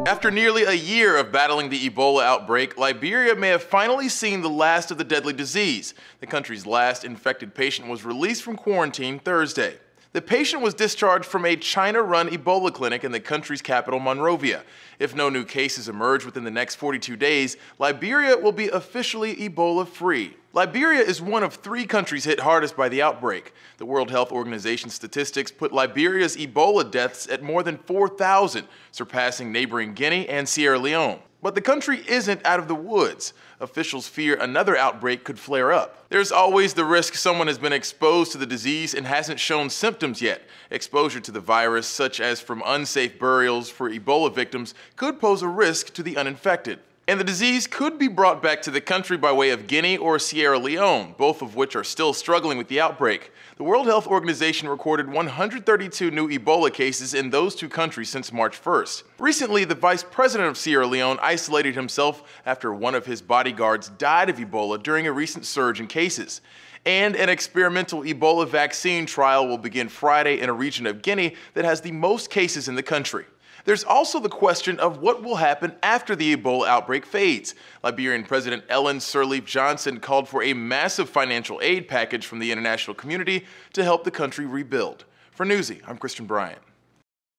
After nearly a year of battling the Ebola outbreak, Liberia may have finally seen the last of the deadly disease. The country's last infected patient was released from quarantine Thursday. The patient was discharged from a China-run Ebola clinic in the country's capital, Monrovia. If no new cases emerge within the next 42 days, Liberia will be officially Ebola-free. Liberia is one of 3 countries hit hardest by the outbreak. The World Health Organization statistics put Liberia's Ebola deaths at more than 4,000, surpassing neighboring Guinea and Sierra Leone. But the country isn't out of the woods. Officials fear another outbreak could flare up. There's always the risk someone has been exposed to the disease and hasn't shown symptoms yet. Exposure to the virus, such as from unsafe burials for Ebola victims, could pose a risk to the uninfected. And the disease could be brought back to the country by way of Guinea or Sierra Leone, both of which are still struggling with the outbreak. The World Health Organization recorded 132 new Ebola cases in those 2 countries since March 1st. Recently, the vice president of Sierra Leone isolated himself after one of his bodyguards died of Ebola during a recent surge in cases. And an experimental Ebola vaccine trial will begin Friday in a region of Guinea that has the most cases in the country. There's also the question of what will happen after the Ebola outbreak fades. Liberian President Ellen Sirleaf Johnson called for a massive financial aid package from the international community to help the country rebuild. For Newsy, I'm Christian Bryant.